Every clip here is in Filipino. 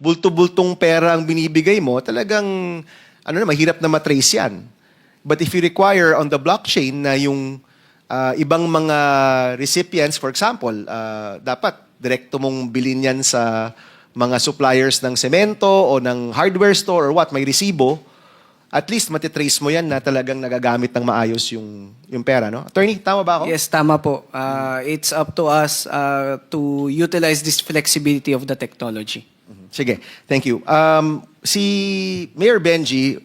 bulto-bultong pera ang binibigay mo, talagang ano na, mahirap na matrace yan. But if you require on the blockchain na yung ibang mga recipients, for example, dapat direkto mong bilhin yan sa mga suppliers ng semento o ng hardware store or what, may resibo, at least matitrace mo yan na talagang nagagamit ng maayos yung pera, no? Attorney, tama ba ako? Yes, tama po. It's up to us to utilize this flexibility of the technology. Sige, thank you. Si Mayor Benji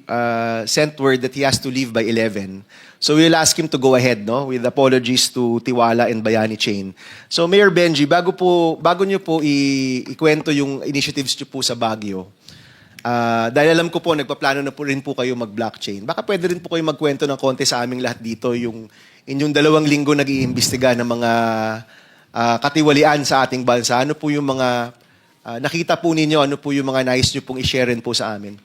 sent word that he has to leave by 11. So we'll ask him to go ahead, no, with apologies to Tiwala and Bayani Chain. So Mayor Benji, bago niyo po ikwento yung initiatives niyo po sa Baguio, dahil alam ko po, nagpaplano na po rin po kayo mag-blockchain. Baka pwede rin po kayo magkwento ng konti sa aming lahat dito, yung inyong 2 linggo nag-iimbestiga ng mga katiwalian sa ating bansa. Ano po yung mga nakita po ninyo, ano po yung mga nais nyo pong i-share rin po sa amin?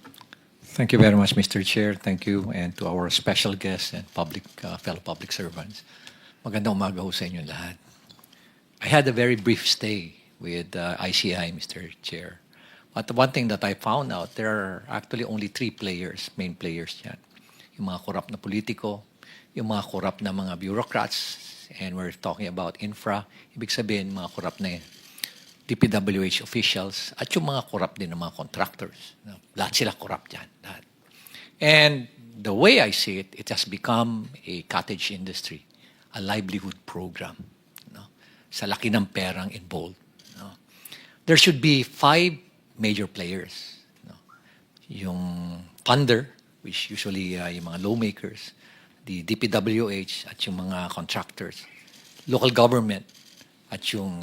Thank you very much, Mr. Chair. Thank you, and to our special guests and fellow public servants. Magandang umaga ho sa inyo lahat. I had a very brief stay with ICI, Mr. Chair. But the one thing that I found out, there are actually only 3 players, main players yan. Yung mga korap na politiko, yung mga korap na mga bureaucrats, and we're talking about infra, ibig sabihin mga korap na DPWH officials, at yung mga korap din ng mga contractors. Lahat sila korap dyan. Lahat. And the way I see it, it has become a cottage industry, a livelihood program. No? Sa laki ng perang involved. No? There should be 5 major players. No? Yung funder, which usually yung mga lawmakers, the DPWH at yung mga contractors, local government at yung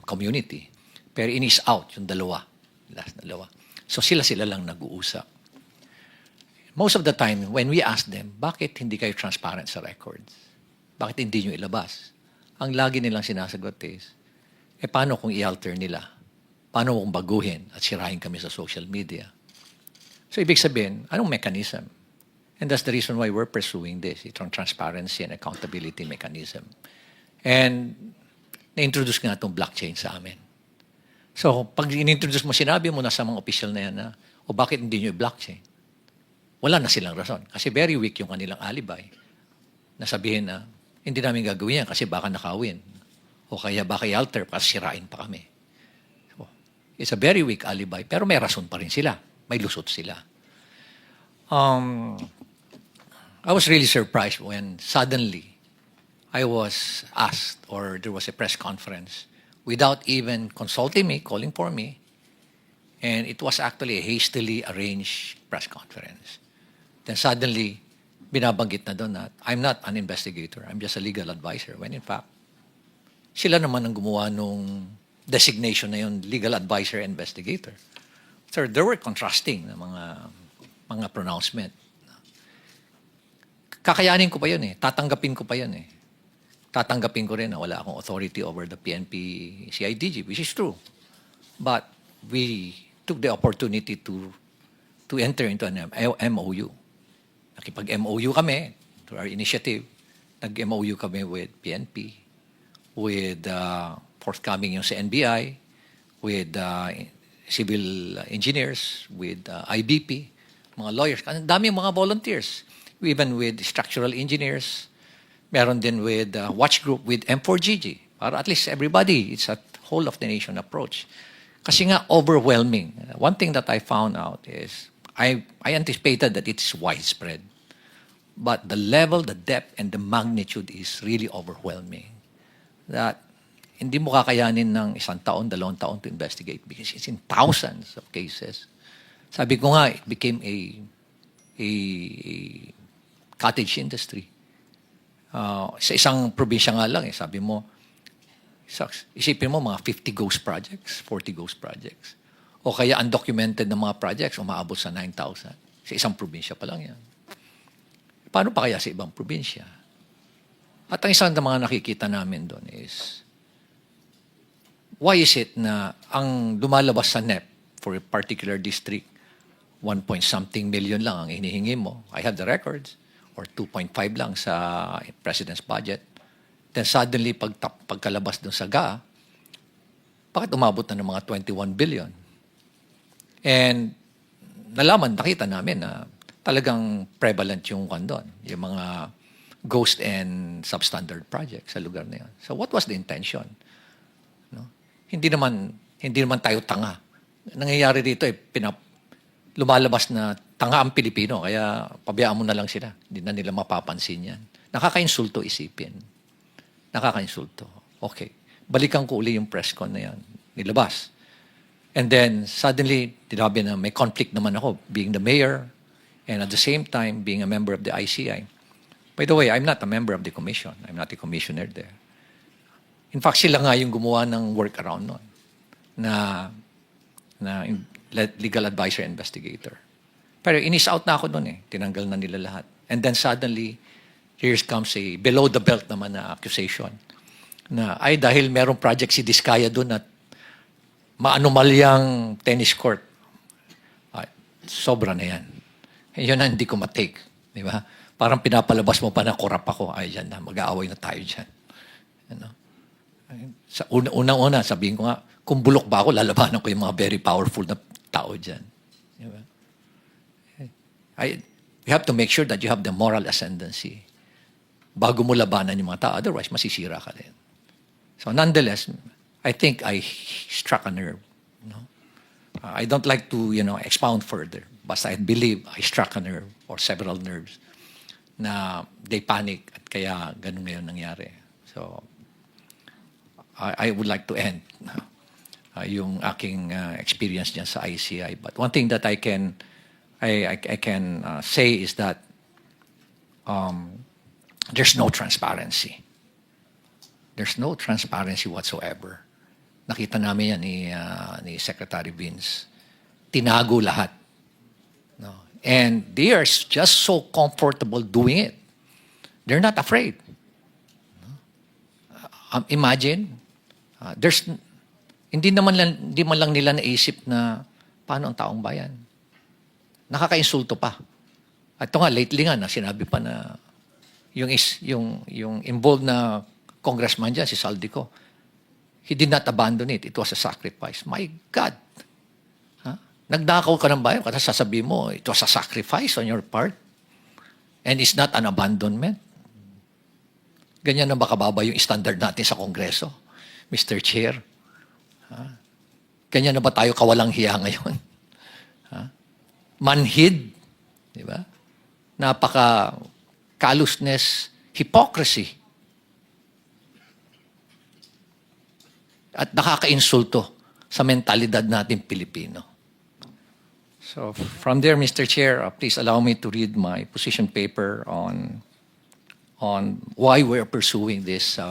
community. Pero in is out, yung last dalawa. So sila lang nag-uusap. Most of the time, when we ask them, bakit hindi kayo transparent sa records? Bakit hindi nyo ilabas? Ang lagi nilang sinasagot is, paano kung i-alter nila? Paano kung baguhin at sirahin kami sa social media? So ibig sabihin, anong mechanism? And that's the reason why we're pursuing this, itong transparency and accountability mechanism. And na-introduce nga itong blockchain sa amin. So, pag in-introduce mo, sinabi mo na sa mga official na yan na, o bakit hindi nyo i-blockchain? Wala na silang rason. Kasi very weak yung kanilang alibay. Nasabihin na, hindi namin gagawin yan kasi baka nakawin. O kaya baka i-alter, kasi sirain pa kami. So, it's a very weak alibi, pero may rason pa rin sila. May lusot sila. I was really surprised when suddenly I was asked, or there was a press conference, without even consulting me, calling for me. And it was actually a hastily arranged press conference. Then suddenly, binabanggit na doon na, I'm not an investigator, I'm just a legal advisor. When in fact, sila naman ang gumawa nung designation na yun, legal advisor and investigator. So there were contrasting na mga pronouncement. Kakayanin ko pa yun tatanggapin ko pa yun tatanggapin ko rin na wala akong authority over the PNP CIDG, which is true. But we took the opportunity to enter into an MOU. Nakipag-MOU kami to our initiative. Nag-MOU kami with PNP, with forthcoming yung sa NBI, with civil engineers, with IBP, mga lawyers. Ang dami mga volunteers. Even with structural engineers, meron din with watch group with M4GG. Para at least everybody, it's a whole of the nation approach. Kasi nga overwhelming. One thing that I found out is, I anticipated that it's widespread. But the level, the depth, and the magnitude is really overwhelming. That hindi mo kakayanin ng 1 taon, 2 taon to investigate because it's in thousands of cases. Sabi ko nga, it became a cottage industry. Sa isang probinsya nga lang, sabi mo, isipin mo mga 50 ghost projects, 40 ghost projects. O kaya undocumented na mga projects, umaabot sa 9,000. Sa isang probinsya pa lang yan. Paano pa kaya sa ibang probinsya? At ang isang ng mga nakikita namin doon is, why is it na ang lumalabas sa NEP for a particular district, 1-point-something million lang ang hinihingi mo. I have the records. Or 2.5 lang sa President's budget. Then suddenly, pagkalabas dun sa GA, bakit umabot na ng mga 21 billion? And nakita namin na talagang prevalent yung doon, yung mga ghost and substandard projects sa lugar na yun. So what was the intention? No? Hindi naman tayo tanga. Nangyayari dito lumalabas na tanga ang Pilipino, kaya pabayaan mo na lang sila. Hindi na nila mapapansin yan. Nakakainsulto isipin. Nakakainsulto. Okay. Balikan ko uli yung press con na yan. Nilabas. And then, suddenly, tinabi na may conflict naman ako, being the mayor, and at the same time, being a member of the ICI. By the way, I'm not a member of the commission. I'm not a commissioner there. In fact, sila nga yung gumawa ng workaround nun na legal advisor investigator. Pero inis out na ako doon eh. Tinanggal na nila lahat. And then suddenly, here comes a below the belt naman na accusation na dahil merong project si Diskaya doon at maanumalyang tennis court. Sobra na yan. Yun na hindi ko matake. Di ba? Parang pinapalabas mo pa na korap ako. Yan na, mag-aaway na tayo dyan. Ano? Sa unang-una, sabihin ko nga, kung bulok ba ako, lalabanan ko yung mga very powerful na tao dyan. Diba? You have to make sure that you have the moral ascendancy bago mo labanan yung mga tao. Otherwise, masisira ka din. So nonetheless, I think I struck a nerve. No? I don't like to, expound further. But I believe I struck a nerve or several nerves na they panic at kaya ganun ngayon nangyari. So, I would like to end yung aking experience dyan sa ICI. But one thing that I can say is that there's no transparency. There's no transparency whatsoever. Nakita namin yan ni Secretary Vince. Tinago lahat. No? And they are just so comfortable doing it. They're not afraid. Imagine, hindi man lang nila naisip na paano ang taong bayan. Nakakainsulto pa. At ito nga, lately nga, sinabi pa na yung involved na congressman dyan, si Saldico, he did not abandon it. It was a sacrifice. My God! Nagdakaw ka ng bayan, kasi sasabihin mo, it was a sacrifice on your part. And it's not an abandonment. Ganyan na ba kababa yung standard natin sa Kongreso, Mr. Chair? Ganyan na ba tayo kawalang hiya ngayon? Manhid, di ba? Napaka callousness, hypocrisy. At nakakainsulto sa mentalidad natin Pilipino. So from there, Mr. Chair, please allow me to read my position paper on why we're pursuing this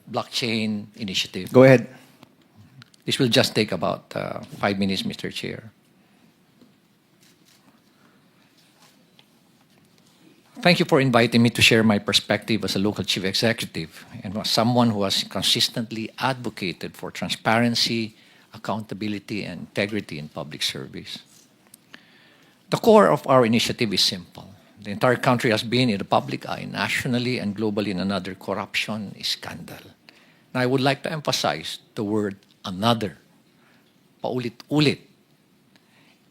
blockchain initiative. Go ahead. This will just take about 5 minutes, Mr. Chair. Thank you for inviting me to share my perspective as a local chief executive and as someone who has consistently advocated for transparency, accountability, and integrity in public service. The core of our initiative is simple. The entire country has been in the public eye, nationally and globally, in another corruption scandal. And I would like to emphasize the word another, paulit-ulit,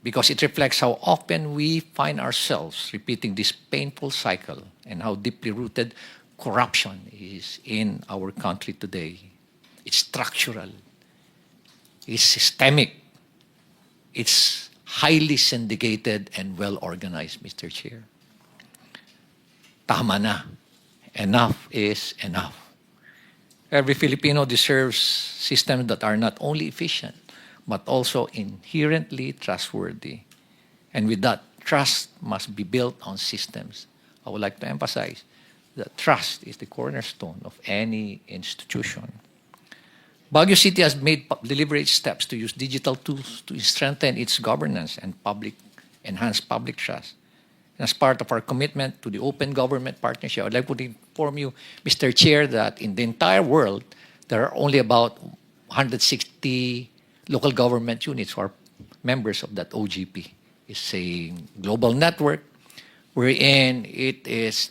because it reflects how often we find ourselves repeating this painful cycle and how deeply rooted corruption is in our country today. It's structural, it's systemic, it's highly syndicated and well-organized, Mr. Chair. Tama na. Enough is enough. Every Filipino deserves systems that are not only efficient, but also inherently trustworthy. And with that, trust must be built on systems. I would like to emphasize that trust is the cornerstone of any institution. Baguio City has made deliberate steps to use digital tools to strengthen its governance and enhance public trust. And as part of our commitment to the open government partnership, I would like to inform you, Mr. Chair, that in the entire world, there are only about 160 local government units who are members of that OGP. It's a global network wherein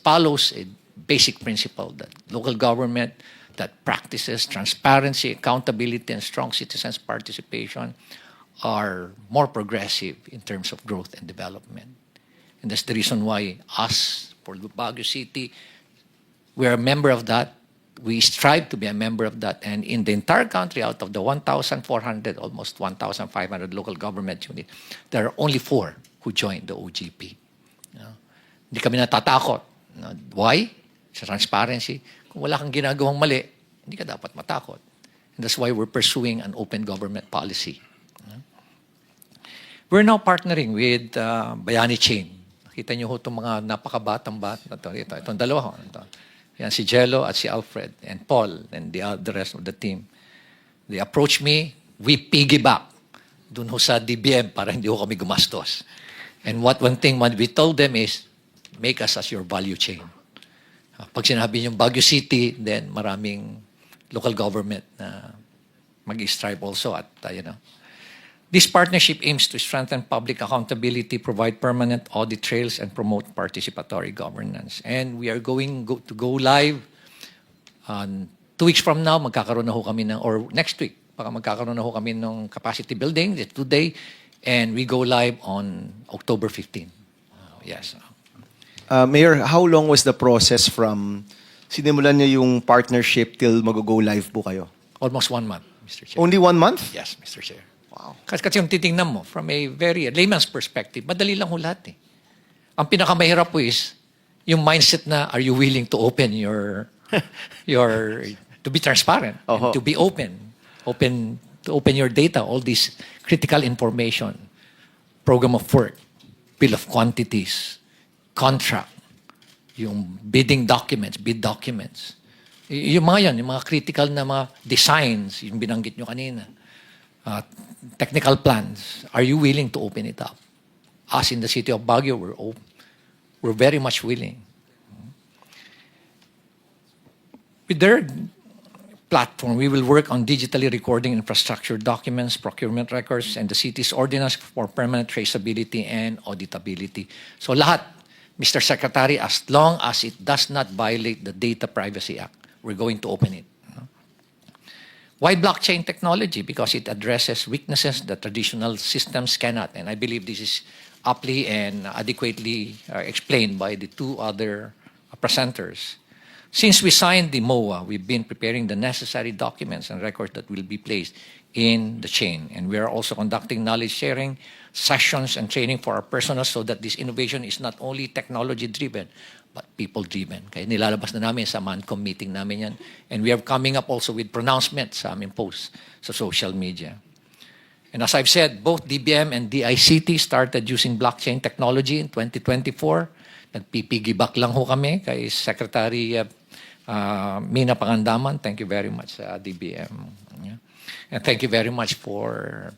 follows a basic principle that local government that practices transparency, accountability, and strong citizens' participation are more progressive in terms of growth and development. And that's the reason why us, for Baguio City, we're a member of that. We strive to be a member of that. And in the entire country, out of the 1,400, almost 1,500 local government units, there are only 4 who joined the OGP. Hindi kami natatakot. Why? Sa transparency. Kung wala kang ginagawang mali, hindi ka dapat matakot. And that's why we're pursuing an open government policy. We're now partnering with Bayani Chain. Nakita niyo ho itong mga napakabatang bata. Itong dalawa ho. Yan, si Jello at si Alfred and Paul and the rest of the team. They approached me. We piggyback dun ho sa DBM para hindi ho kami gumastos. And one thing we told them is, make us as your value chain. Pag sinabi niyong Baguio City, then maraming local government na mag-strive also at, This partnership aims to strengthen public accountability, provide permanent audit trails, and promote participatory governance. And we are going to go live 2 weeks from now. Magkakaroon na ho kami or next week, magkakaroon na ho kami ng capacity building today, and we go live on October 15. Yes. Mayor, how long was the process from sinimulan niyo yung partnership till mag-go live po kayo? Almost 1 month, Mr. Chair. Only 1 month? Yes, Mr. Chair. Wow. Kasi yung titingnan mo, from a very layman's perspective, madali lang ho lahat eh. Ang pinakamahirap po is, yung mindset na, are you willing to open to be transparent, and to be to open your data, all this critical information, program of work, bill of quantities, contract, yung bid documents. Yung mga yan, yung mga critical na mga designs, yung binanggit nyo kanina. Technical plans, are you willing to open it up? Us in the city of Baguio, we're very much willing. With their platform, we will work on digitally recording infrastructure documents, procurement records, and the city's ordinance for permanent traceability and auditability. So lahat, Mr. Secretary, as long as it does not violate the Data Privacy Act, we're going to open it. Why blockchain technology? Because it addresses weaknesses that traditional systems cannot. And I believe this is aptly and adequately explained by the 2 other presenters. Since we signed the MOA, we've been preparing the necessary documents and records that will be placed in the chain. And we are also conducting knowledge sharing sessions and training for our personnel so that this innovation is not only technology-driven, but people-driven. Kaya nilalabas na namin sa MANCOM meeting namin yan. And we are coming up also with pronouncements sa aming posts sa social media. And as I've said, both DBM and DICT started using blockchain technology in 2024. Nagpipigibak lang ho kami kay Secretary Mina Pangandaman. Thank you very much, DBM. And thank you very much for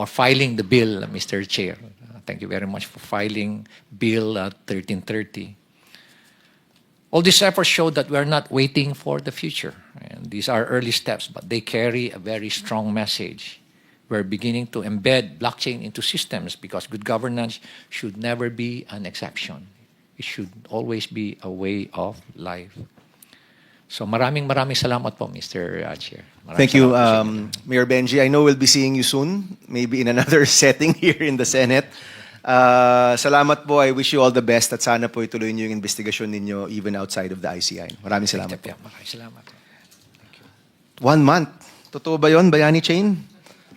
filing the bill, Mr. Chair. Thank you very much for filing Bill 1330. All these efforts show that we are not waiting for the future. And these are early steps, but they carry a very strong message. We're beginning to embed blockchain into systems because good governance should never be an exception. It should always be a way of life. So maraming salamat po, Mr. Chair. Thank you, Mayor Benji. I know we'll be seeing you soon, maybe in another setting here in the Senate. Salamat po. I wish you all the best at sana po ituloy niyo yung investigasyon ninyo even outside of the ICI. Maraming salamat po. Maraming salamat. 1 month. Totoo ba yun, Bayani Chain?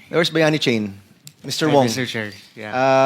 Where's Bayani Chain? Mr. Wong. Mr. Chair, yeah.